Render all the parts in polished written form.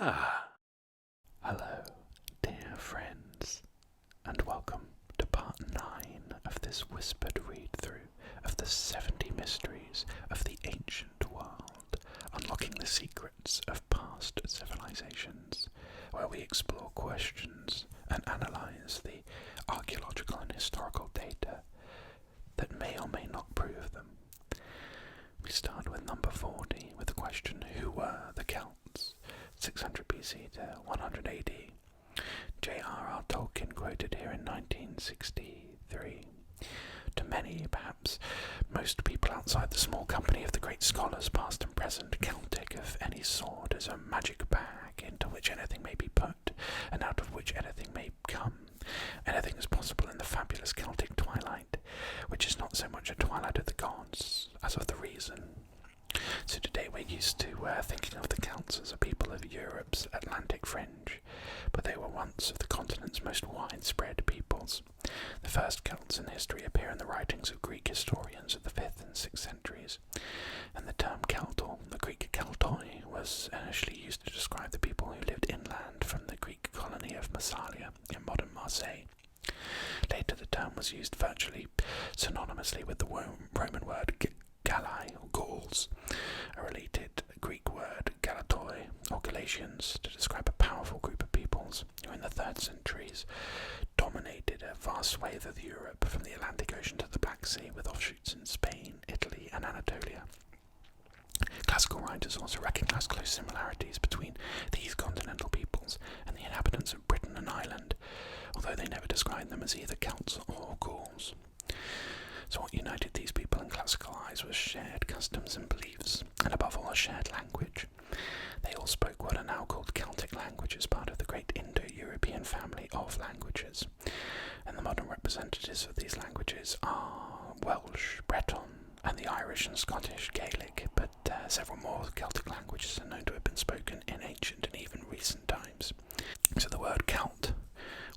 Hello, dear friends, and welcome to part 9 of this whispered read-through of the 70 mysteries of the ancient world, unlocking the secrets of past civilizations, where we explore questions and analyze the archaeological and historical data that may or may not prove them. We start with number 40 with the question, who were the Celts? 600 BC to 100 AD. J.R.R. Tolkien quoted here in 1963. To many, perhaps most people outside the small company of the great scholars, past and present, Celtic of any sort is a magic bag into which anything may be put, and out of which anything may come. Anything is possible in the fabulous Celtic twilight, which is not so much a twilight of the gods as of the reason. So today we're used to thinking of the Celts as a people of Europe's Atlantic fringe, but they were once of the continent's most widespread peoples. The first Celts in history appear in the writings of Greek historians of the 5th and 6th centuries, and the term Celt, or the Greek Keltoi, was initially used to describe the people who lived inland from the Greek colony of Massalia in modern Marseille. Later the term was used virtually synonymously with the Roman word Galai, or Gauls, a related Greek word Galatoi, or Galatians, to describe a powerful group of peoples who in the 3rd centuries dominated a vast swathe of Europe from the Atlantic Ocean to the Black Sea, with offshoots in Spain, Italy and Anatolia. Classical writers also recognize close similarities between these continental peoples and the inhabitants of Britain and Ireland, although they never described them as either Celts or Gauls. So what united these people in classical eyes was shared customs and beliefs, and above all a shared language. They all spoke what are now called Celtic languages, part of the great Indo-European family of languages. And the modern representatives of these languages are Welsh, Breton, and the Irish and Scottish Gaelic, but several more Celtic languages are known to have been spoken in ancient and even recent times. So the word Celt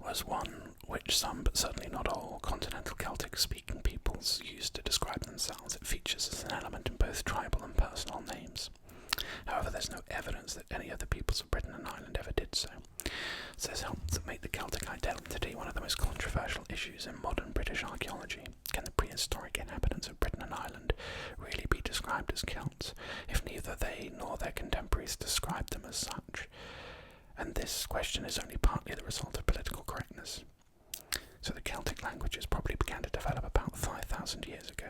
was one which some, but certainly not all, continental Celtic-speaking peoples used to describe themselves. It features as an element in both tribal and personal names. However, there's no evidence that any of the peoples of Britain and Ireland ever did so. So this helps to make the Celtic identity one of the most controversial issues in modern British archaeology. Can the prehistoric inhabitants of Britain and Ireland really be described as Celts, if neither they nor their contemporaries described them as such? And this question is only partly the result of political correctness. So the Celtic languages probably began to develop about 5,000 years ago,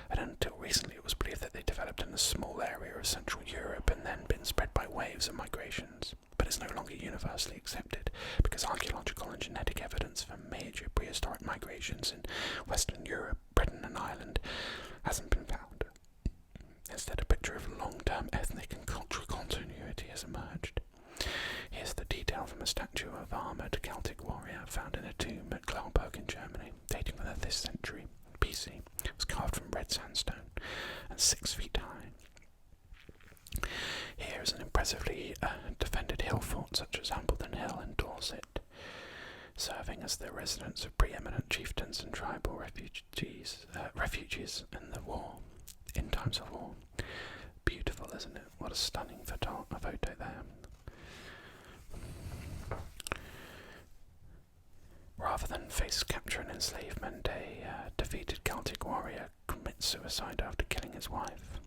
and until recently it was believed that they developed in a small area of Central Europe and then been spread by waves of migrations. But it's no longer universally accepted, because archaeological and genetic evidence for major prehistoric migrations in Western Europe, Britain and Ireland hasn't been found. Instead, a picture of long-term ethnic and cultural continuity has emerged. Here's the detail from a statue of armoured Celtic warrior found in a tomb at Glauberg in Germany, dating from the 5th century BC. It was carved from red sandstone and 6 feet high. Here is an impressively defended hill fort such as Hambledon Hill in Dorset, serving as the residence of preeminent chieftains and tribal refugees in times of war. Beautiful, isn't it? What a stunning photo there. Rather than face capture and enslavement, a defeated Celtic warrior commits suicide after killing his wife.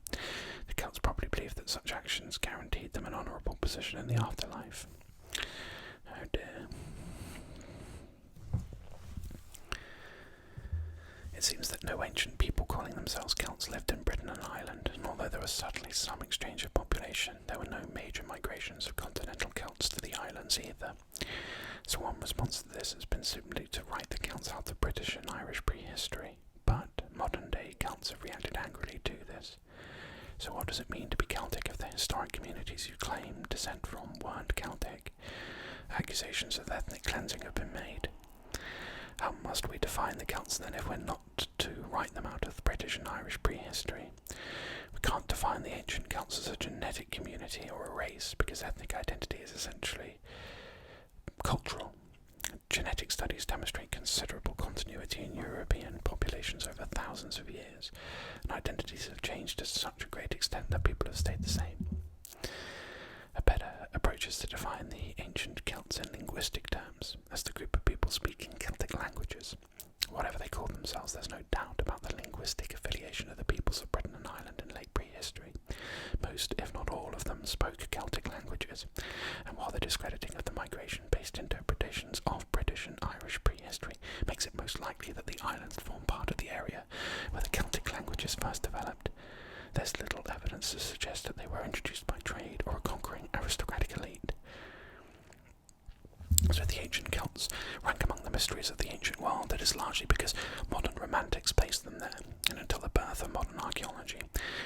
The Celts probably believed that such actions guaranteed them an honourable position in the afterlife. Oh dear. It seems that no ancient people calling themselves Celts lived in Britain and Ireland, and although there was certainly some exchange of population, there were no major migrations of continental Celts to the islands either. So one response to this has been simply to write the Celts out of British and Irish prehistory, but modern-day Celts have reacted angrily to this. So what does it mean to be Celtic if the historic communities you claim descent from weren't Celtic? Accusations of ethnic cleansing have been made. How must we define the Celts then if we're not to write them out of the British and Irish prehistory? We can't define the ancient Celts as a genetic community or a race, because ethnic identity is essentially cultural. Genetic studies demonstrate considerable continuity in European populations over thousands of years, and identities have changed to such a great extent that people have stayed the same. A better approach is to linguistic terms, as the group of people speaking Celtic languages. Whatever they called themselves, there's no doubt about the linguistic affiliation of the peoples of Britain and Ireland in late prehistory. Most, if not all of them, spoke Celtic languages, and while the discrediting of the migration-based interpretations of British and Irish prehistory makes it most likely that the islands form part of the area where the Celtic languages first developed, there's little evidence to suggest that they were introduced by trade or a conquering aristocratic elite. So the ancient Celts rank among the mysteries of the ancient world. It is largely because modern romantics placed them there, and until the birth of modern archaeology,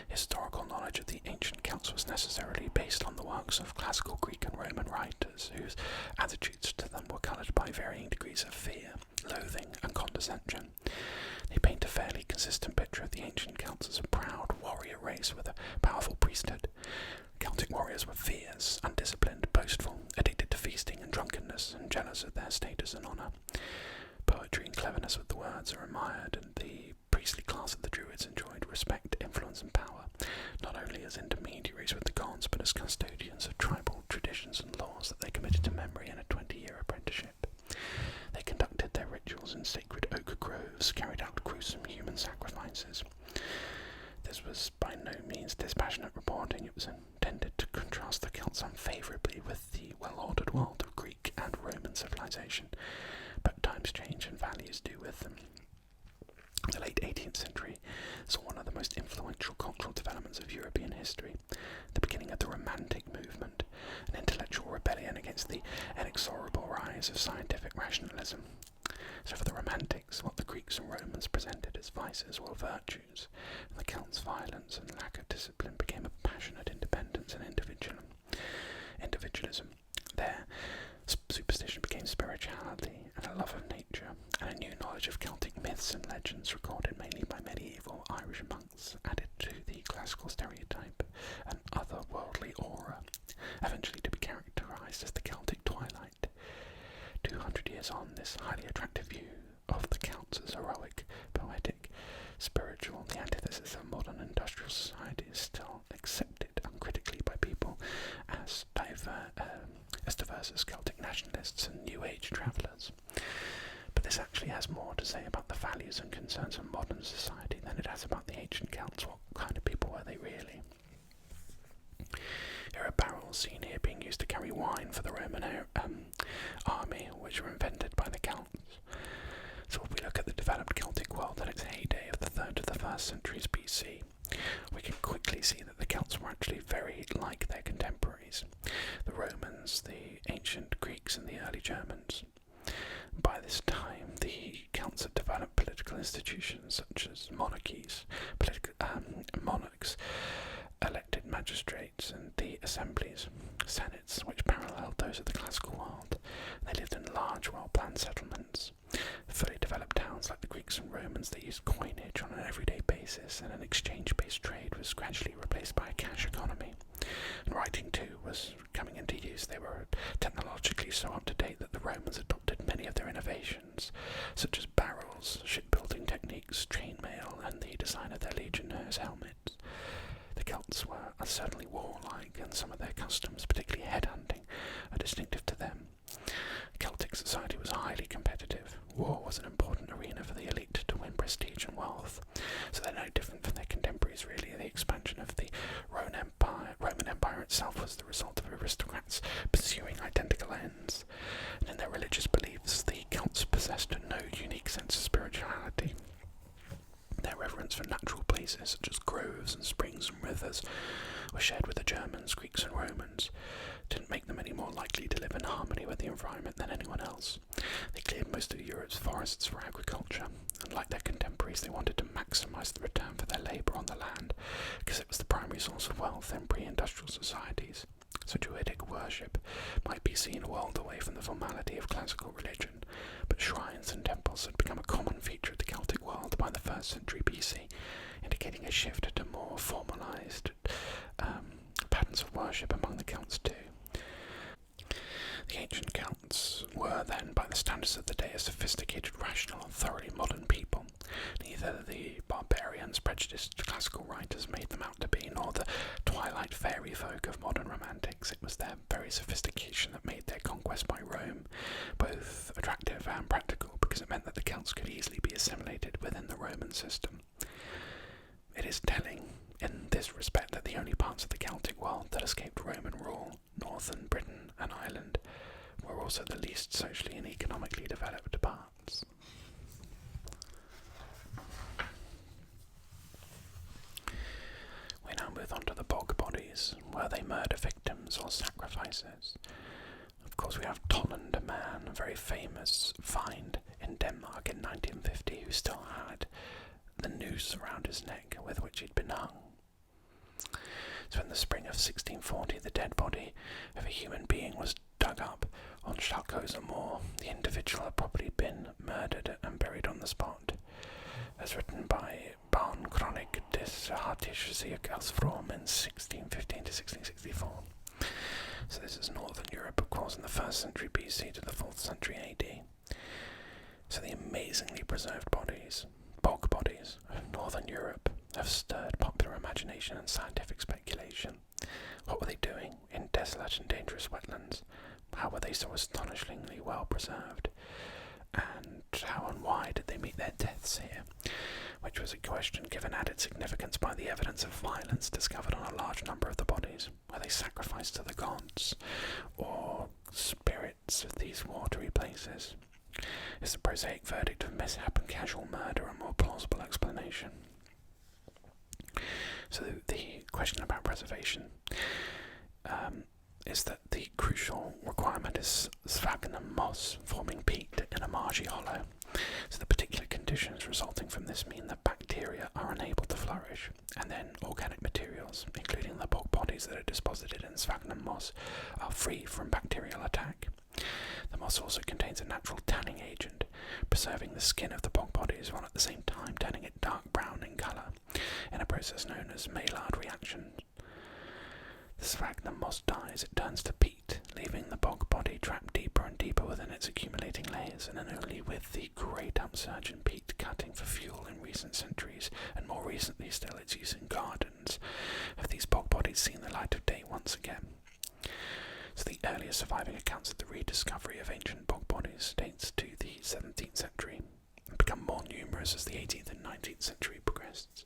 historical knowledge of the ancient Celts was necessarily based on the works of classical Greek and Roman writers, whose attitudes to them were coloured by varying degrees of fear, loathing, and condescension. They paint a fairly consistent picture of the ancient Celts as a proud warrior race with a powerful priesthood. Celtic warriors were fierce, undisciplined, boastful, addicted to feasting and drunkenness, and jealous of their status and honour. Poetry and cleverness with the words are admired, and the priestly class of the Druids enjoyed respect, influence, and power, not only as intermediaries with the gods, but as custodians of tribal traditions and laws that they committed to memory in a 20-year apprenticeship. They conducted their rituals in sacred oak groves, carried out gruesome human sacrifices. This was by no means dispassionate reporting. It was intended to contrast the Celts unfavourably with the well-ordered world of Greek and Roman civilization, but times change and values do with them. The late 18th century saw one of the most influential cultural developments of European history, the beginning of the Romantic movement, an intellectual rebellion against the inexorable rise of scientific rationalism. So for the Romantics, what the Greeks and Romans presented as vices were virtues, and the Celts' violence and lack of discipline became a passionate independence and individualism. Their superstition became spirituality and a love of nature, and a new knowledge of Celtic myths and legends recorded mainly by medieval Irish monks added to the classical stereotype and otherworldly aura, eventually to be characterised as the Celtic Twilight. 200 years on, this highly attractive view of the Celts as heroic, poetic, spiritual, the antithesis of modern industrial society, is still accepted uncritically by people as diverse as Celtic nationalists and New Age travellers. But this actually has more to say about the values and concerns of modern society than it has about the ancient Celts. What kind of people were they really? There are barrels seen here being used to carry wine for the Roman army, which were invented by the Celts. So if we look at the developed Celtic world in its heyday of the 3rd to the 1st centuries BC, we can quickly see that the Celts were actually very like their contemporaries, the Romans, the ancient Greeks, and the early Germans. By this time, the Celts had developed political institutions such as monarchies, monarchs, elected magistrates, and the assemblies, senates, which paralleled those of the classical world. They lived in large, well-planned settlements. Fully developed towns like the Greeks and Romans, they used coinage on an everyday basis, and an exchange-based trade was gradually replaced by a cash economy. And writing, too, was coming into use. They were technologically so up-to-date that the Romans adopted many of their innovations, such as barrels, shipbuilding techniques, chainmail, and the design of their legionnaires' helmets. The Celts were certainly warlike, and some of their customs, particularly headhunting, are distinctive to them. Celtic society was highly competitive. War was an important arena for the elite to win prestige and wealth, so they're no different from their contemporaries really. The expansion of the Roman Empire itself was the result of aristocrats pursuing identical ends, and in their religious beliefs the Celts possessed no unique sense of spirituality. Their reverence for natural places such as groves and springs and rivers were shared with the Germans, Greeks and Romans. Didn't make them any more likely to live in harmony with the environment than anyone else. They cleared most of Europe's forests for agriculture, and like their contemporaries they wanted to maximise the return for their labour on the land, because it was the primary source of wealth in pre-industrial societies. So Druidic worship might be seen a world away from the formality of classical religion, but shrines and temples had become a common feature of the Celtic world by the 1st century BC, indicating a shift to more formalised patterns of worship among the Celts too. The ancient Celts were then, by the standards of the day, a sophisticated, rational, and thoroughly modern people. Neither the barbarians, prejudiced classical writers made them out to be, nor the twilight fairy folk of modern romantics. It was their very sophistication that made their conquest conquest by Rome, both attractive and practical because it meant that the Celts could easily be assimilated within the Roman system. It is telling in this respect that the only parts of the Celtic world that escaped Roman rule, northern Britain and Ireland, were also the least socially and economically developed parts. We now move on to the bog bodies. Were they murder victims or sacrifices? Of course, we have Tolland, a man, a very famous find in Denmark in 1950, who still had the noose around his neck with which he'd been hung. So in the spring of 1640, the dead body of a human being was dug up on Schalkoza Moor. The individual had probably been murdered and buried on the spot, as written by Barn Chronic des Hartische in 1615 to 1664. So this is Northern Europe, of course, in the 1st century BC to the 4th century AD. So the amazingly preserved bog bodies of Northern Europe have stirred popular imagination and scientific speculation. What were they doing in desolate and dangerous wetlands? How were they so astonishingly well preserved? And how and why did they meet their deaths here? Which was a question given added significance by the evidence of violence discovered on a large number of the bodies. Were they sacrificed to the gods or spirits of these watery places? Is the prosaic verdict of mishap and casual murder a more plausible explanation? So the question about preservation is that the crucial requirement is sphagnum moss forming peat in a marshy hollow. So the particular conditions resulting from this mean that bacteria are unable to flourish, and then organic materials, including the bog bodies that are deposited in sphagnum moss, are free from bacterial attack. The moss also contains a natural tanning agent, preserving the skin of the bog bodies while at the same time turning it dark brown in colour, in a process known as Maillard reaction. The sphagnum moss dies, it turns to peat, leaving the bog body trapped deeper and deeper within its accumulating layers, and then only with the great upsurge in peat cutting for fuel in recent centuries, and more recently still its use in gardens, have these bog bodies seen the light of day once again. So the earliest surviving accounts of the rediscovery of ancient bog bodies dates to the 17th century, and become more numerous as the 18th and 19th century progressed.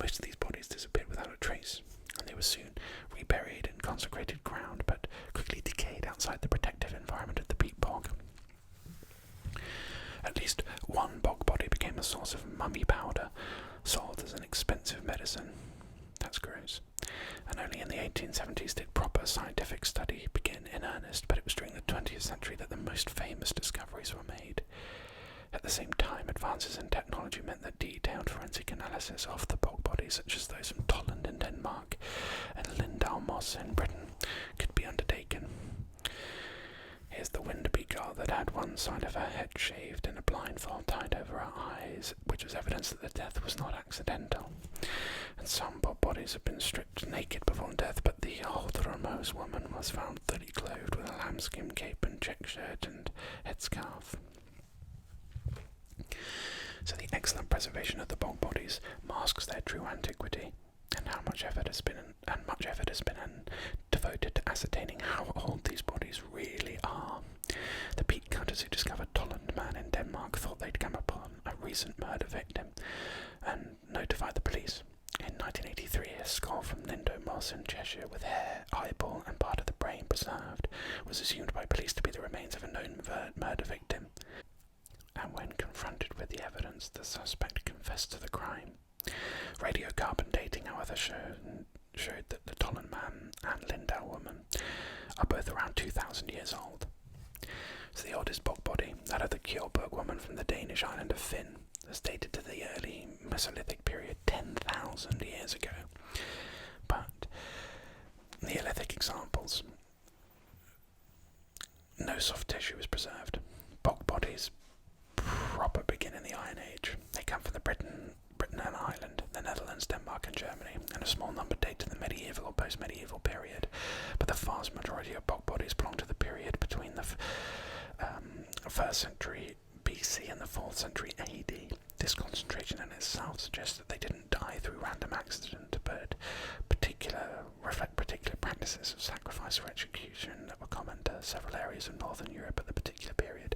Most of these bodies disappeared without a trace, and they were soon reburied in consecrated ground, but quickly decayed outside the protective environment of the peat bog. At least one bog body became a source of mummy powder, sold as an expensive medicine. That's gross. And only in the 1870s did proper scientific study begin in earnest, but it was during the 20th century that the most famous discoveries were made. At the same time, advances in technology meant that detailed forensic analysis of the bog bodies, such as those from Tolland in Denmark and Lindau Moss in Britain, could be undertaken. Here's the Winderby girl that had one side of her head shaved and a blindfold tied over her eyes, which was evidence that the death was not accidental. And some bog bodies have been stripped naked before death, but the Holdromose woman was found fully clothed with a lambskin cape and check shirt and headscarf. So the excellent preservation of the bog bodies masks their true antiquity, and much effort has been devoted to ascertaining how old these bodies really are. The peat cutters who discovered Tolland Man in Denmark thought they'd come upon a recent murder victim and notified the police. In 1983, a skull from Lindau Moss in Cheshire with hair, eyeball and part of the brain preserved was assumed by police to be the remains of a known murder victim. And when confronted with the evidence, the suspect confessed to the crime. Radiocarbon dating, however, showed that the Tolland Man and Lindau woman are both around 2,000 years old. So the oldest bog body, that of the Kjolberg woman from the Danish island of Finn, is dated to the early Mesolithic period 10,000 years ago. But Neolithic examples, no soft tissue is preserved. Bog bodies proper begin in the Iron Age. They come from the Britain and Ireland, the Netherlands, Denmark and Germany, and a small number date to the medieval or post-medieval period. But the vast majority of bog bodies belong to the period between the 1st century BC and the 4th century AD. This concentration in itself suggests that they didn't die through random accident, but reflect particular practices of sacrifice or execution that were common to several areas of northern Europe at the particular period.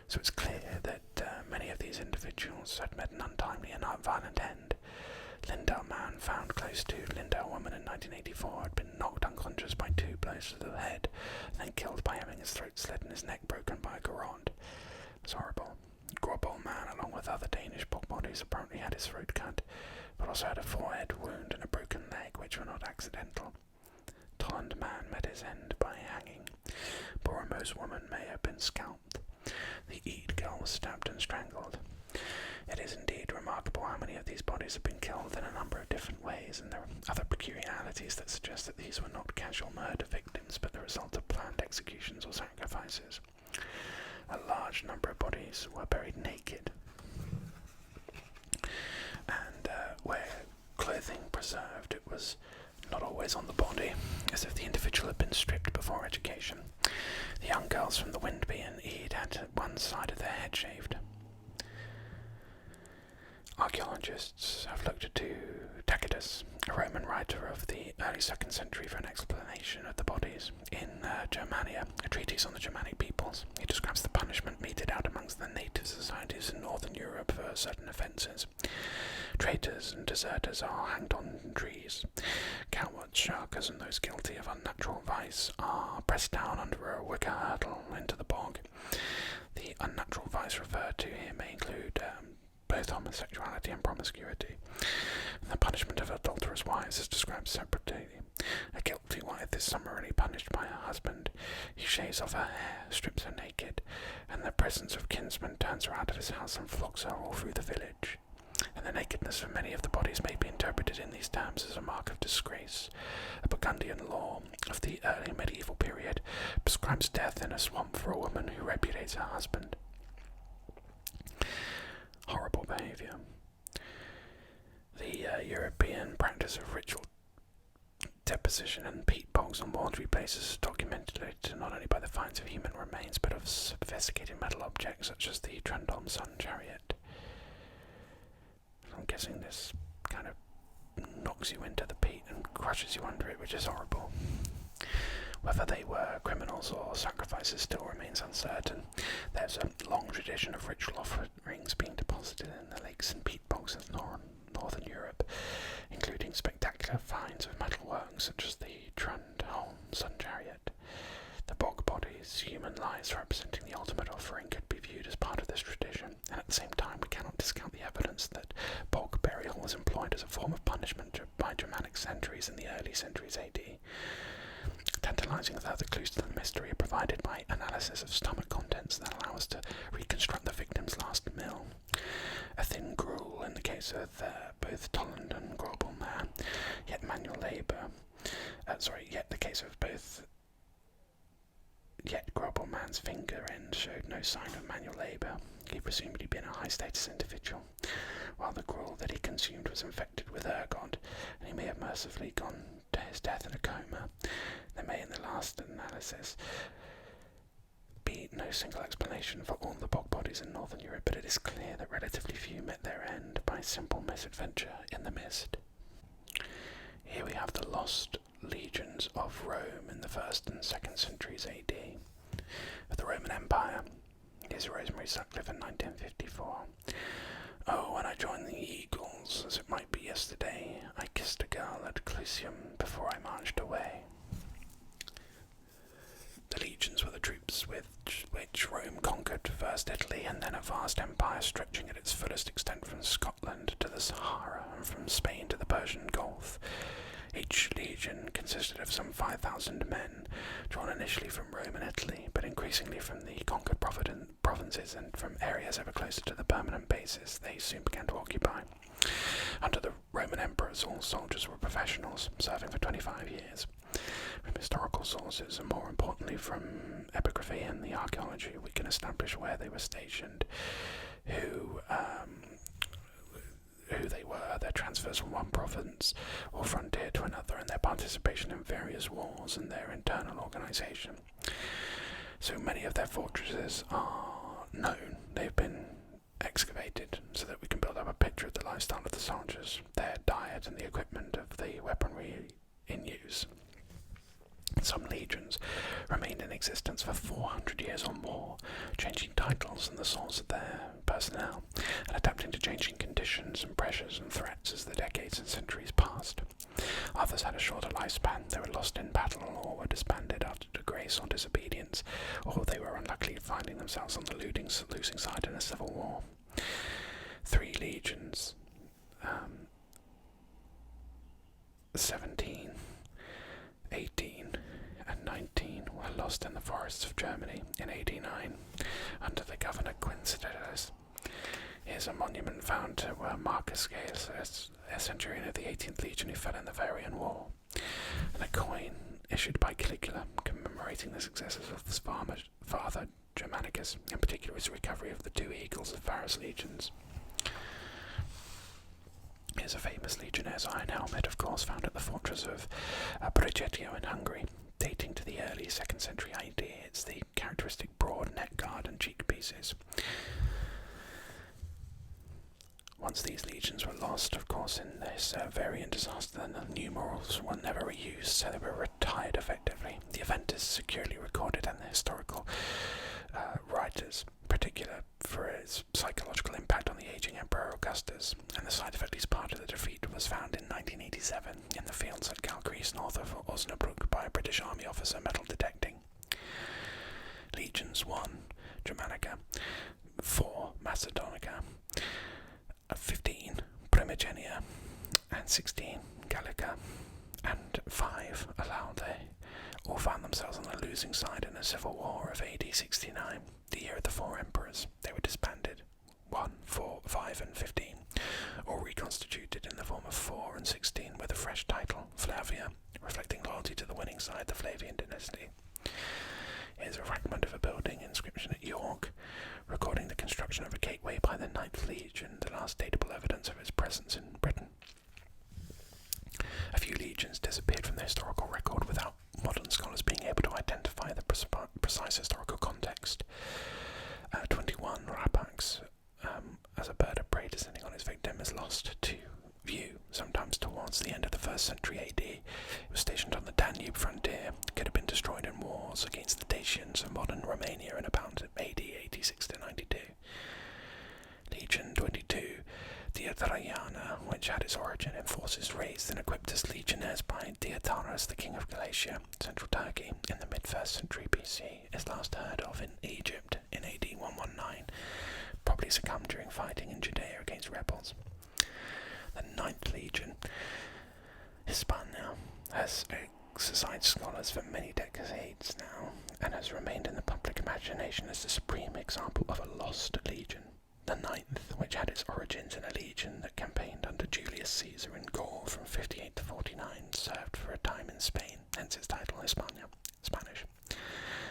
So it's clear that many of these individuals had met an untimely and violent end. Lindau man found close to Lindau woman in 1984 had been knocked unconscious by 2 blows to the head, and then killed by having his throat slit and his neck broken by a garrote. It's horrible. Grobel man, along with other Danish bog bodies, apparently had his throat cut, but also had a forehead wound and a broken leg, which were not accidental. Tolland man met his end by hanging. Boromos woman may have been scalped. The Eid girl was stabbed and strangled. It is indeed remarkable how many of these bodies have been killed in a number of different ways, and there are other peculiarities that suggest that these were not casual murder victims, but the result of planned executions or sacrifices. A large number of bodies were buried naked, and where clothing preserved, it was not always on the body, as if the individual had been stripped before education. The young girls from the Windby and Eid had one side of their head shaved. Archaeologists have looked to Tacitus, a Roman writer of the early 2nd century, for an explanation of the bodies. In Germania, a treatise on the Germanic peoples, he describes the punishment meted out amongst the native societies in northern Europe for certain offences. Traitors and deserters are hanged on trees. Cowards, sharkers, and those guilty of unnatural vice are pressed down under a wicker hurdle into the bog. The unnatural vice referred to here may include both homosexuality and promiscuity. The punishment of adulterous wives is described separately. A guilty wife is summarily punished by her husband. He shaves off her hair, strips her naked, and the presence of kinsmen turns her out of his house and flocks her all through the village. And the nakedness of many of the bodies may be interpreted in these terms as a mark of disgrace. A Burgundian law of the early medieval period prescribes death in a swamp for a woman who repudiates her husband. Horrible behaviour. The European practice of ritual deposition in peat bogs and watery places is documented not only by the finds of human remains, but of sophisticated metal objects such as the Trundle Sun chariot. I'm guessing this kind of knocks you into the peat and crushes you under it, which is horrible. Whether they were criminals or sacrifices still remains uncertain. There's a long tradition of ritual offerings being deposited in the lakes and peat bogs of northern Europe, including spectacular finds of metalwork such as the Trundle Sun chariot. The bog bodies, human lives representing the ultimate offering, could be viewed as part of this tradition, and at the same time we cannot discount the evidence that bog burial was employed as a form of punishment by Germanic centuries in the early centuries AD. Tantalizing further clues to the mystery are provided by analysis of stomach contents that allow us to reconstruct the victim's last meal. A thin gruel in the case of both Tolland and Grobel man, yet Grobel man's finger end showed no sign of manual labour. He presumably been a high-status individual, while the gruel that he consumed was infected with ergot, and he may have mercifully gone to his death in a coma. There may, in the last analysis, be no single explanation for all the bog bodies in northern Europe, but it is clear that relatively few met their end by simple misadventure in the mist. Here we have the lost legions of Rome in the 1st and 2nd centuries AD. Of the Roman Empire, here's Rosemary Sutcliffe in 1954. Oh, when I joined the Eagles, as it might be yesterday, I kissed a girl at Clusium before I marched away. The legions were the troops with which Rome conquered first Italy and then a vast empire stretching at its fullest extent from Scotland to the Sahara and from Spain to the Persian Gulf. Each legion consisted of some 5,000 men, drawn initially from Rome and Italy, but increasingly from the conquered provinces and from areas ever closer to the permanent bases they soon began to occupy. Under the Roman emperors, all soldiers were professionals, serving for 25 years. From historical sources, and more importantly from epigraphy and the archaeology, we can establish where they were stationed, who they were, their transfers from one province or frontier to another, and their participation in various wars and their internal organisation. So many of their fortresses are known. They've been excavated so that we can build up a picture of the lifestyle of the soldiers, their diet and the equipment of the weaponry in use. Some legions remained in existence for 400 years or more, changing titles and the source of their personnel, and adapting to changing conditions and pressures and threats as the decades and centuries passed. Others had a shorter lifespan. They were lost in battle or were disbanded after disgrace or disobedience, or they were unlucky finding themselves on the losing side in a civil war. 3 legions, 17, 18, and 19 were lost in the forests of Germany in AD 9 under the Governor Quintilis. Here's a monument found to Marcus Gaius, a centurion of the 18th Legion who fell in the Varian War, and a coin issued by Caligula commemorating the successes of his father Germanicus, in particular his recovery of the 2 eagles of Varus legions. Here's a famous legionnaires' iron helmet, of course, found at the fortress of Brigetio in Hungary, dating to the early 2nd century AD. It's the characteristic broad neck guard and cheek pieces. Once these legions were lost, of course, in this Varian disaster, then the numerals were never reused, so they were retired effectively. The event is securely recorded in the historical writers, particular for its psychological impact on the aging Emperor Augustus, and the site of at least part of the defeat was found in 1987 in the fields at Galgrees, north of Osnabrück, by a British Army officer metal detecting. Legions 1, Germanica, 4, Macedonica, 15, Primigenia, and 16, Gallica, and 5, Alaudae, all found themselves on the losing side in a civil war of AD 69, the year of the 4 emperors. They were disbanded, 1, 4, 5, and 15, or reconstituted in the form of 4 and 16 with a fresh title, Flavia, reflecting loyalty to the winning side, the Flavian dynasty. Here's a fragment of a building inscription at York, recording the construction of a gateway by the 9th Legion, the last datable evidence of its presence in Britain. A few legions disappeared from the historical record without modern scholars being able to identify the precise historical context. 21, Rapax, as a bird of prey descending on its victim, is lost to view, sometimes towards the end of the 1st century AD. It was stationed on the Danube frontier, could have been destroyed in wars against the Dacians of modern Romania in about AD 86 to 92. Legion 22, Diotaraiana, which had its origin in forces raised and equipped as legionnaires by Diotarus, the king of Galatia, central Turkey, in the mid-1st century BC, is last heard of in Egypt in AD 119, probably succumbed during fighting in Judea against rebels. The 9th Legion, Hispania, has exercised scholars for many decades now, and has remained in the public imagination as the supreme example of a lost legion. The 9th, which had its origins in a legion that campaigned under Julius Caesar in Gaul from 58 to 49, served for a time in Spain, hence its title Hispania, Spanish.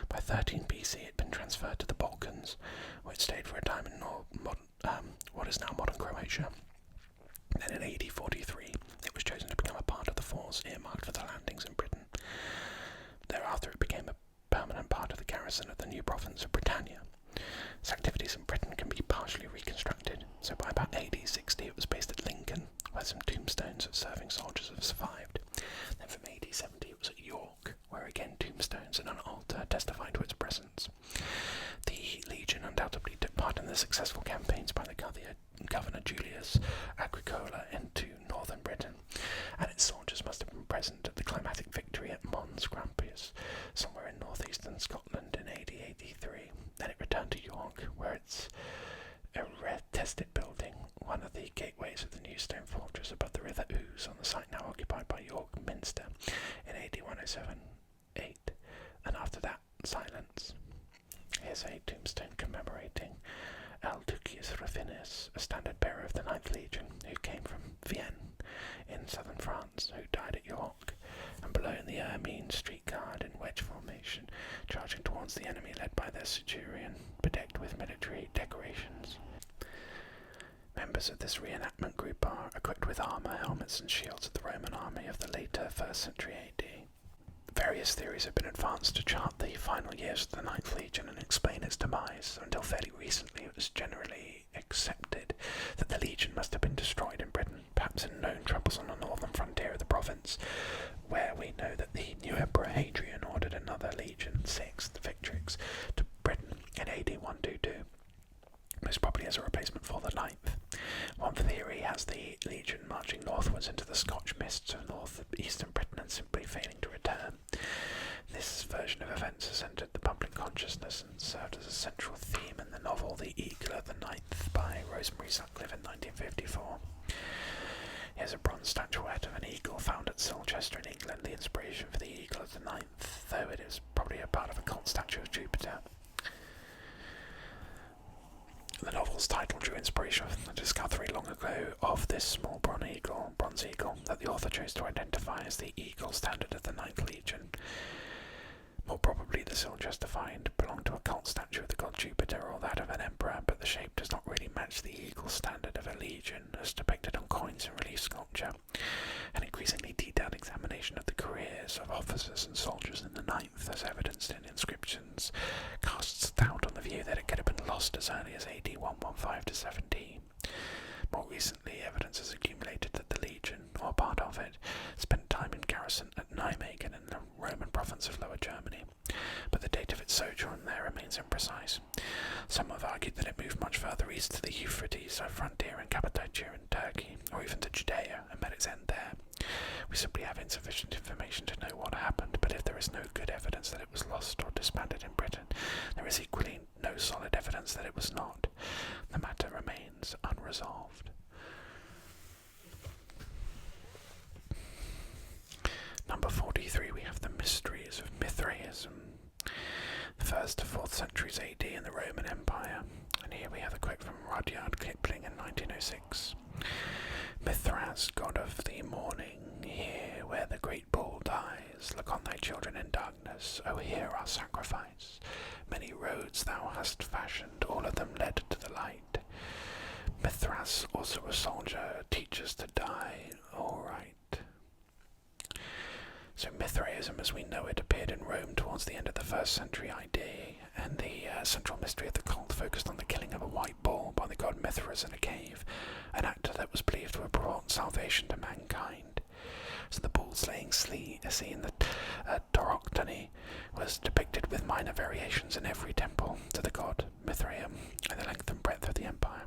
By 13 BC it had been transferred to the Balkans, where it stayed for a time in what is now modern Croatia. Then in AD 43 it was chosen to become a part of the force earmarked for the landings in Britain. Thereafter it became a permanent part of the garrison of the new province of Britannia. Its activities in Britain can be partially reconstructed, so by about AD 60 it was based at Lincoln, where some tombstones of serving soldiers have survived. Then from AD 70 it was at York, where again tombstones and an altar testify to its presence. The Legion undoubtedly took part in the successful campaigns by the Governor Julius Agricola into northern Britain, and its soldiers must have been present at the climatic victory at Mons Grampius, somewhere in northeastern Scotland in AD 83. Then it returned to York, where it's a red-tested building, one of the gateways of the new stone fortress above the River Ouse, on the site now occupied by York Minster in AD 107-8, and after that, silence. Here's a tombstone commemorating Alducius Rufinus, a standard-bearer of the 9th Legion, who came from Vienne in southern France, who died at York, and below in the Ermine street guard in wedge formation, charging towards the enemy led by their centurion, bedecked with military decorations. Members of this reenactment group are equipped with armour, helmets and shields of the Roman army of the later 1st century AD. Various theories have been advanced to chart the final years of the 9th Legion and explain its demise. Until fairly recently it was generally accepted that the legion must have been destroyed in Britain, perhaps in known troubles on the northern frontier of the province, where we know that the new Emperor Hadrian ordered another legion, 6th Victrix, to Britain in AD 122, most probably as a replacement for the 9th. One theory has the legion marching northwards into the Scotch mists of north-eastern Britain and simply failing to return. This version of events has entered the public consciousness and served as a central theme in the novel The Eagle of the Ninth by Rosemary Sutcliffe in 1954. Here's a bronze statuette of an eagle found at Silchester in England, the inspiration for the Eagle of the Ninth, though it is probably a part of a cult statue of Jupiter. The novel's title drew inspiration from the discovery long ago of this small bronze eagle, that the author chose to identify as the Eagle Standard of the Ninth Legion. More probably the Silchester find belonged to a cult statue of the god Jupiter or that of an emperor, but the shape does not really match the Eagle Standard of a legion as depicted on coins and relief sculpture. An increasingly detailed examination of the careers of officers and soldiers in the Ninth, as evidenced in inscriptions, casts doubt on the view that it could have been lost as early as AD 115 to 17. More recently, evidence has accumulated that the legion, or part of it, spent time in garrison at Nijmegen in the Roman province of Lower Germany, but the date of its sojourn there remains imprecise. Some have argued that it moved much further east to the Euphrates, a frontier in Cappadocia in Turkey, or even to Judea, and met its end there. We simply have insufficient information to know what happened, but if there is no good evidence that it was lost or disbanded in Britain, there is equally no solid evidence that it was not. The matter remains unresolved. Number 43, we have the mysteries of Mithraism, the 1st to 4th centuries AD in the Roman Empire. And here we have a quote from Rudyard Kipling in 1906. Mithras, god of the morning, here where the great bull dies, look on thy children in darkness, O hear our sacrifice. Many roads thou hast fashioned, all of them led to the light. Mithras, also a soldier, teach us to die, all right. So Mithraism as we know it appeared in Rome towards the end of the 1st century AD, and the central mystery of the cult focused on the killing of a white bull by the god Mithras in a cave, an act that was believed to have brought salvation to mankind. So the bull-slaying scene, the Tauroctony, was depicted with minor variations in every temple to the god Mithraeum and the length and breadth of the empire.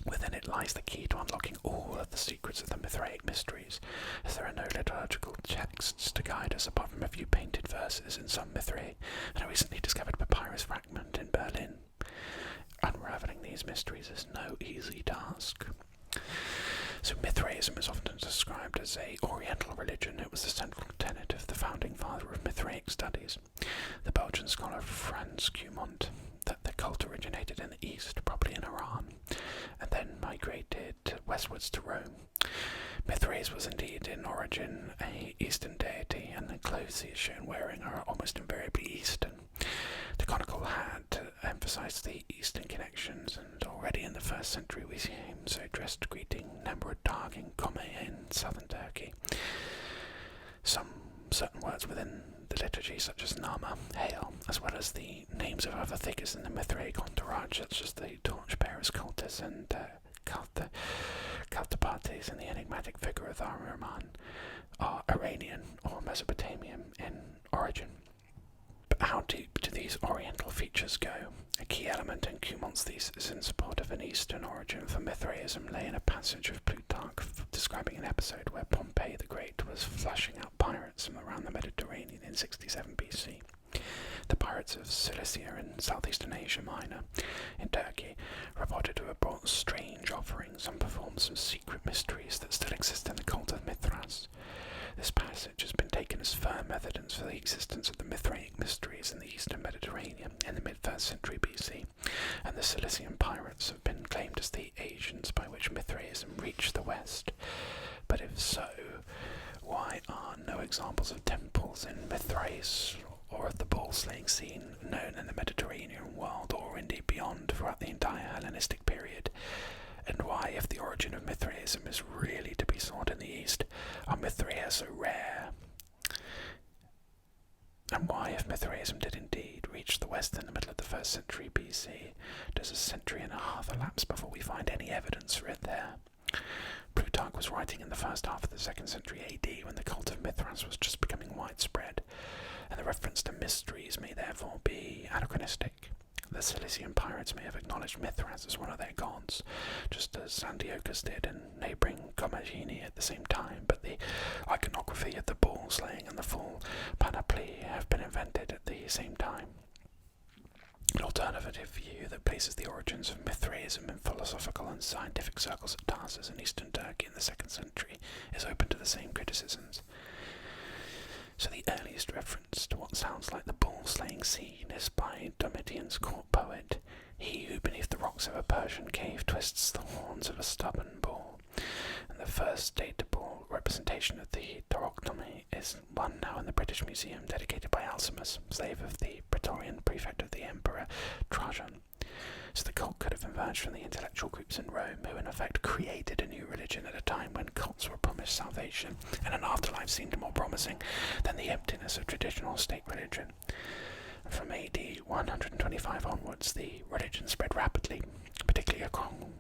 Within it lies the key to unlocking all of the secrets of the Mithraic mysteries, as there are no liturgical texts to guide us apart from a few painted verses in some Mithrae and a recently discovered papyrus fragment in Berlin. Unravelling these mysteries is no easy task. So Mithraism is often described as a Oriental religion. It was the central tenet of the founding father of Mithraic studies, the Belgian scholar Frans Cumont, that the cult originated in the east, probably in Iran, and then migrated westwards to Rome. Mithras was indeed in origin a Eastern deity, and the clothes he is shown wearing are almost invariably Eastern. The chronicle had emphasized the Eastern connections, and already in the 1st century we see him so dressed greeting Nemrut Tag in Kome in southern Turkey. Some certain words within the liturgy, such as Nama, Hail, as well as the names of other figures in the Mithraic entourage, such as the torchbearers Cultus and Caltapates and the enigmatic figure of Ahriman, are Iranian or Mesopotamian in origin. But how deep do these Oriental features go? A key element in Cumont's thesis in support of an Eastern origin for Mithraism lay in a passage of Plutarch describing an episode where Pompey the Great was flushing out pirates from around the Mediterranean in 67 BC. The pirates of Cilicia in southeastern Asia Minor, in Turkey, reported to have brought strange offerings and performed some secret mysteries that still exist in the cult of Mithras. This passage has been taken as firm evidence for the existence of the Mithraic mysteries in the eastern Mediterranean in the mid-1st century BC, and the Cilician pirates have been claimed as the agents by which Mithraism reached the west. But if so, why are no examples of temples in Mithrais or of the bull-slaying scene known in the Mediterranean world or indeed beyond throughout the entire Hellenistic period? And why, if the origin of Mithraism is really to be sought in the East, are Mithraea so rare? And why, if Mithraism did indeed reached the west in the middle of the 1st century BC. Does a century and a half elapse before we find any evidence for it there? Plutarch was writing in the first half of the 2nd century AD when the cult of Mithras was just becoming widespread, and the reference to mysteries may therefore be anachronistic. The Cilician pirates may have acknowledged Mithras as one of their gods, just as Antiochus did in neighbouring Commagene at the same time, but the iconography of the bull slaying and the full panoply have been invented at the same time. An alternative view that places the origins of Mithraism in philosophical and scientific circles at Tarsus in eastern Turkey in the 2nd century is open to the same criticisms. So the earliest reference to what sounds like the bull-slaying scene is by Domitian's court poet, he who beneath the rocks of a Persian cave twists the horns of a stubborn bull. And the first datable representation of the tauroctomy is one now in the British Museum, dedicated by Alcimus, slave of the Praetorian prefect of the Emperor Trajan. So the cult could have emerged from the intellectual groups in Rome who in effect created a new religion at a time when cults were promised salvation and an afterlife seemed more promising than the emptiness of traditional state religion. From AD 125 onwards, the religion spread rapidly, particularly along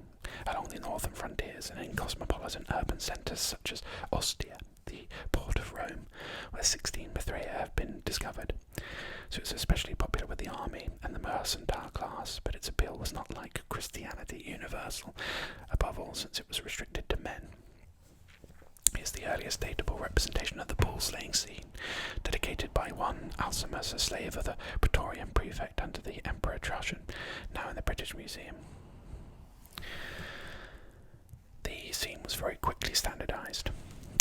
the northern frontiers and in cosmopolitan urban centres such as Ostia, the port of Rome, where 16 Mithraea have been discovered. So it's especially popular with the army and the mercantile class, but its appeal was not like Christianity universal, above all since it was restricted to men. Here's the earliest datable representation of the bull-slaying scene, dedicated by one Alcimus, a slave of the Praetorian prefect under the Emperor Trajan, now in the British Museum. The scene was very quickly standardised,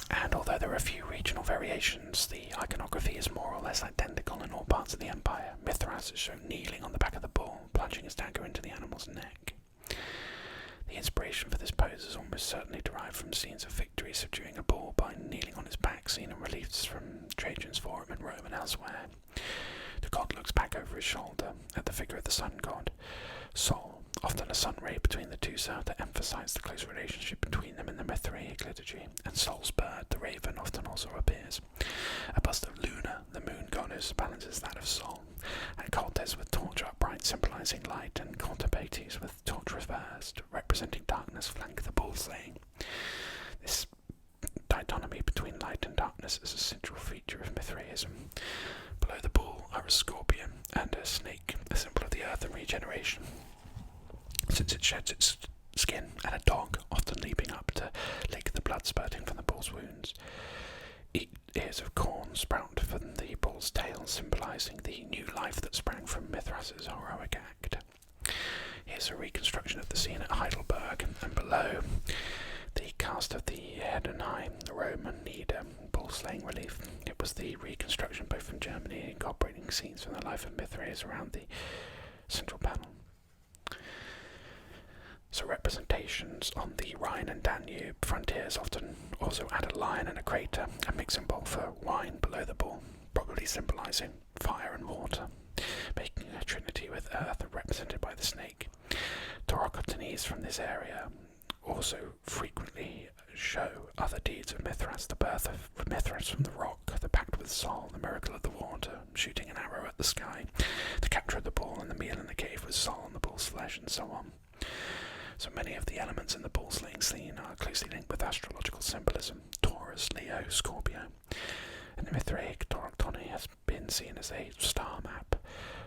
and although there are a few regional variations, the iconography is more or less identical in all parts of the empire. Mithras is shown kneeling on the back of the bull, plunging his dagger into the animal's neck. The inspiration for this pose is almost certainly derived from scenes of victory subduing a bull by kneeling on his back, seen in reliefs from Trajan's Forum in Rome and elsewhere. The god looks back over his shoulder at the figure of the sun god, Sol, often a sun ray between the two serve to emphasize the close relationship between them in the Mithraic liturgy, and Sol's bird, the raven, often also appears. A bust of Luna, the moon goddess, balances that of Sol, and Coltes with torch upright symbolizing light, and Contabates with torch reversed, representing darkness, flank the bull slaying. This dichotomy between light and darkness is a central feature of Mithraism. Below the bull are a scorpion and a snake, a symbol of the earth and regeneration, since it sheds its skin, and a dog, often leaping up to lick the blood spurting from the bull's wounds. Ears of corn sprout from the bull's tail, symbolising the new life that sprang from Mithras's heroic act. Here's a reconstruction of the scene at Heidelberg, and below, the cast of the Heidenheim, the Roman leader, bull-slaying relief. It was the reconstruction both from Germany, incorporating scenes from the life of Mithras around the central panel. So representations on the Rhine and Danube frontiers often also add a lion and a crater, a mixing bowl for wine below the bull, probably symbolising fire and water, making a trinity with earth represented by the snake. Tauroctomies from this area also frequently show other deeds of Mithras, the birth of Mithras from the rock, the pact with Sol, the miracle of the water, shooting an arrow at the sky, the capture of the bull and the meal in the cave with Sol and the bull's flesh, and so on. So many of the elements in the bull-slaying scene are closely linked with astrological symbolism, Taurus, Leo, Scorpio, and the Mithraic tauroctony has been seen as a star map,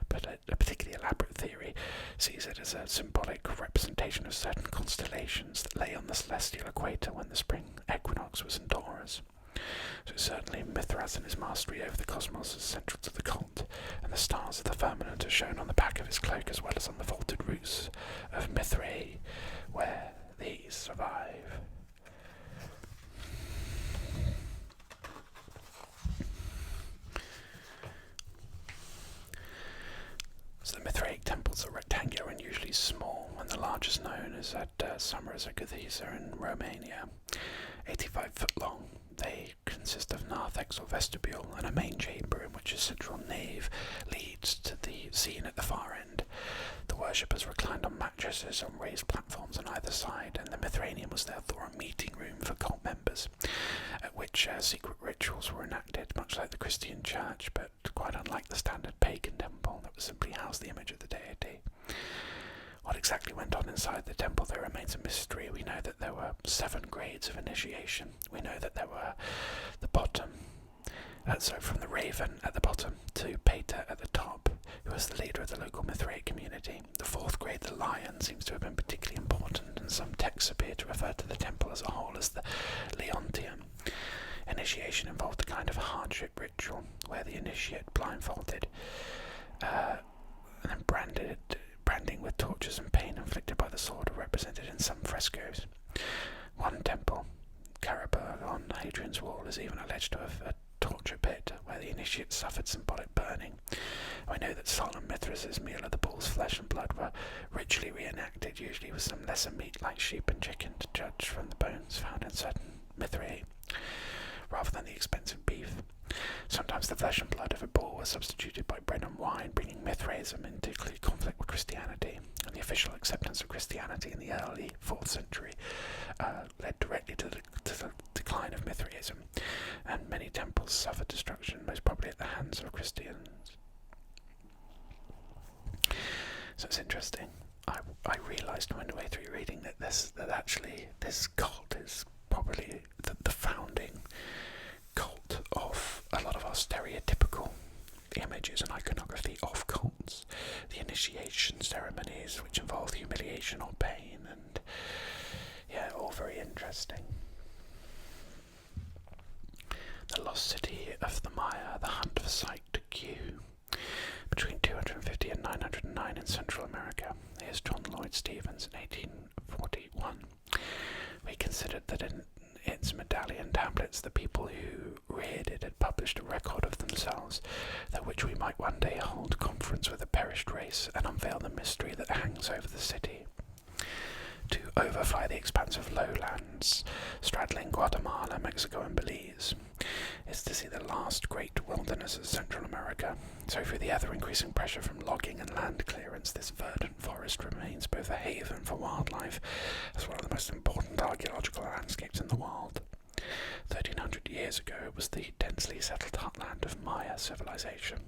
but a particularly elaborate theory sees it as a symbolic representation of certain constellations that lay on the celestial equator when the spring equinox was in Taurus. So certainly Mithras and his mastery over the cosmos is central to the cult, and the stars of the firmament are shown on the back of his cloak as well as on the vaulted roofs of Mithrae, where these survive. So the Mithraic temples are rectangular and usually small, and the largest known is at Samarazaguthiza in Romania, 85 foot long. They consist of narthex or vestibule and a main chamber in which a central nave leads to the scene at the far end. The worshippers reclined on mattresses on raised platforms on either side, and the Mithranium was therefore a meeting room for cult members, at which secret rituals were enacted, much like the Christian church, but quite quite unlike the standard pagan temple that was simply housed the image of the deity. What exactly went on inside the temple there remains a mystery. We know that there were 7 grades of initiation. We know that there were the bottom, from the raven at the bottom to Pater at the top, who was the leader of the local Mithraic community. The 4th grade, the lion, seems to have been particularly important, and some texts appear to refer to the temple as a whole as the Leontium. Initiation involved a kind of hardship ritual, where the initiate blindfolded and then branding with tortures and pain inflicted by the sword are represented in some frescoes. One temple, Karaburg on Hadrian's Wall, is even alleged to have a torture pit where the initiate suffered symbolic burning. We know that solemn Mithras' meal of the bull's flesh and blood were ritually reenacted, usually with some lesser meat like sheep and chicken to judge from the bones found in certain Mithrae, rather than the expensive beef. Sometimes the flesh and blood of a bull was substituted by bread and wine, bringing Mithraism into conflict with Christianity, and the official acceptance of Christianity in the early 4th century led directly to the decline of Mithraism, and many temples suffered destruction, most probably at the hands of Christians. So it's interesting. I realised midway through reading that actually this cult is probably the founding cult of a lot of our stereotypical images and iconography of cults. The initiation ceremonies, which involve humiliation or pain, and all very interesting. The lost city of the Maya, the hunt for Site Q. Between 250 and 909 in Central America. Here's John Lloyd Stephens in 1841. We considered that in its medallion tablets the people who reared it had published a record of themselves, that which we might one day hold conference with a perished race and unveil the mystery that hangs over the city. To overfly the expanse of lowlands straddling Guatemala, Mexico and Belize is to see the last great wilderness of Central America. So through the ever-increasing pressure from logging and land clearance, this verdant forest remains both a haven for wildlife as one of the most important archaeological landscapes in the world. 1300 years ago it was the densely settled heartland of Maya civilization.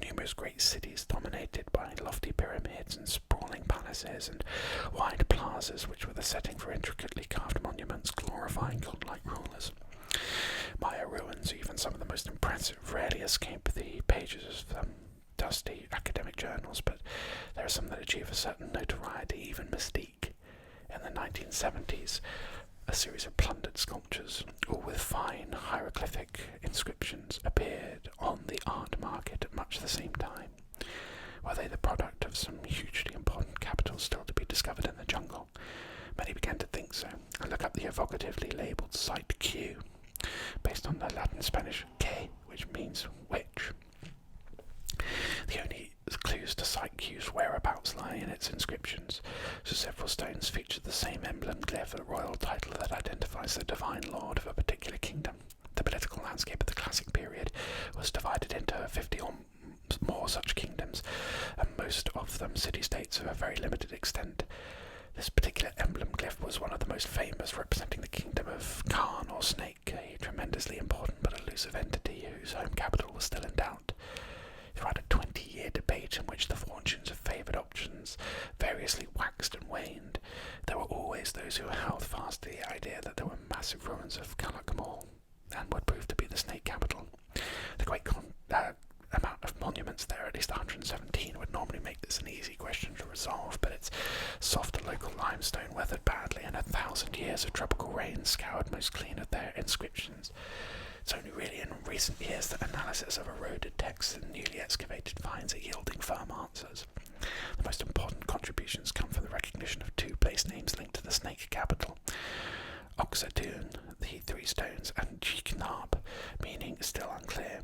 Numerous great cities dominated by lofty pyramids and sprawling palaces and wide plazas, which were the setting for intricately carved monuments glorifying godlike rulers. Maya ruins, even some of the most impressive, rarely escape the pages of dusty academic journals, but there are some that achieve a certain notoriety, even mystique. In the 1970s, a series of plundered sculptures, all with fine hieroglyphic inscriptions, appeared on the art market at much the same time. Were they the product of some hugely important capital still to be discovered in the jungle? Many began to think so, and look up the evocatively labelled Site Q, based on the Latin Spanish que, which means which. The only clues to Site Q's whereabouts lie in its inscriptions, so several stones feature the same emblem glyph, a royal title that identifies the divine lord of a particular kingdom. The political landscape of the classic period was divided into 50 or more such kingdoms, and most of them city-states of a very limited extent. This particular emblem glyph was one of the most famous, representing the kingdom of Khan or Snake, a tremendously important but elusive entity whose home capital was still in doubt. Throughout a 20-year debate in which the fortunes of favoured options variously waxed and waned, there were always those who held fast to the idea that there were massive ruins of Calakmul, and would prove to be the Snake capital. The great amount of monuments there, at least 117, would normally make this an easy question to resolve, but its softer local limestone weathered badly, and 1,000 years of tropical rain scoured most clean of their inscriptions. It's only really in recent years that analysis of eroded texts and newly excavated finds are yielding firm answers. The most important contributions come from the recognition of 2 place names linked to the Snake capital: Oxatun, the 3 stones, and Jiknab, meaning still unclear.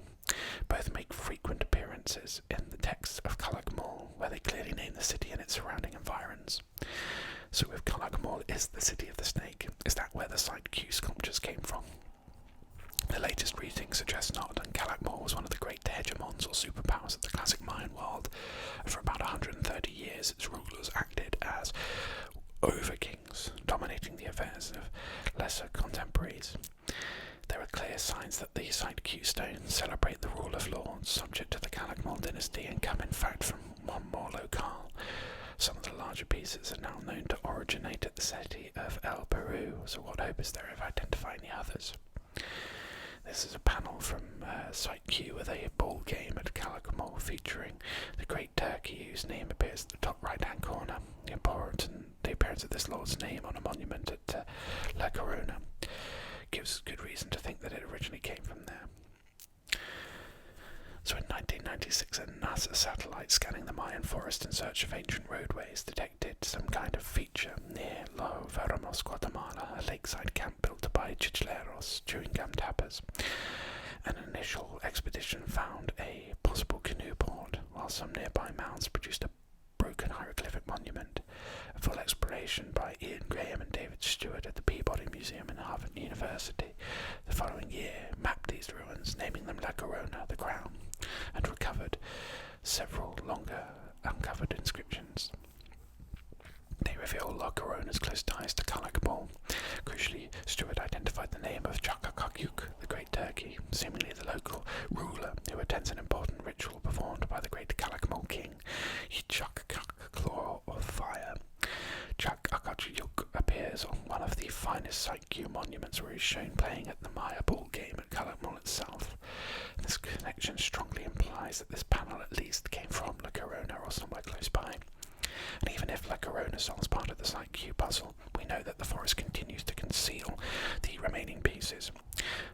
Both make frequent appearances in the texts of Calakmul, where they clearly name the city and its surrounding environs. So if Calakmul is the city of the Snake, is that where the Site Q sculptures came from? The latest reading suggests not, and Calakmul was one of the great hegemons or superpowers of the classic Mayan world. For about 130 years, its rulers acted as over-kings, dominating the affairs of lesser contemporaries. There are clear signs that the Site Q stones celebrate the rule of lords, subject to the dynasty and come in fact from one more locale. Some of the larger pieces are now known to originate at the city of El Peru, so what hope is there of identifying the others? This is a panel from Site Q with a ball game at Calakmul featuring the Great Turkey, whose name appears at the top right-hand corner. The appearance of this lord's name on a monument at La Corona gives good reason to think that it originally came from there. So in 1996, a NASA satellite scanning the Mayan forest in search of ancient roadways detected some kind of feature near Lo Veramos, Guatemala, a lakeside camp built by chichleros, chewing gum tappers. An initial expedition found a possible canoe port, while some nearby mounds produced a broken hieroglyphic monument. A full exploration by Ian Graham and David Stewart at the Peabody Museum in Harvard University the following year mapped these ruins, naming them La Corona, the crown, and recovered several longer uncovered inscriptions. They reveal La Corona's close ties to Calakmul. Crucially, Stewart identified the name of Chakakyuk, the Great Turkey, seemingly the local ruler who attends an important ritual performed by the Great Calakmul king, Yichakak, Claw of Fire. Chakakyuk appears on one of the finest Site Q monuments where he is shown playing at the Maya ball game at Calakmul itself. This connection strongly implies that this panel at least came from La Corona or somewhere close by. And even if La Corona solves part of the Site Q puzzle, we know that the forest continues to conceal the remaining pieces.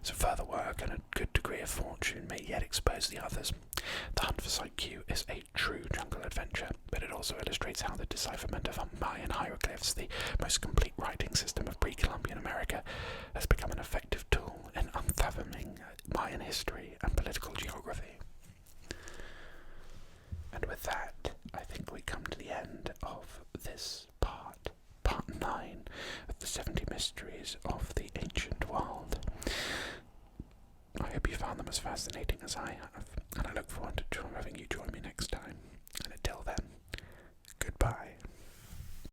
So further work and a good degree of fortune may yet expose the others. The hunt for Site Q is a true jungle adventure, but it also illustrates how the decipherment of Mayan hieroglyphs, the most complete writing system of pre-Columbian America, has become an effective tool in unfathoming Mayan history and political geography. And with that, I think we come to the end of this part 9 of the 70 Mysteries of the Ancient World. I hope you found them as fascinating as I have, and I look forward to having you join me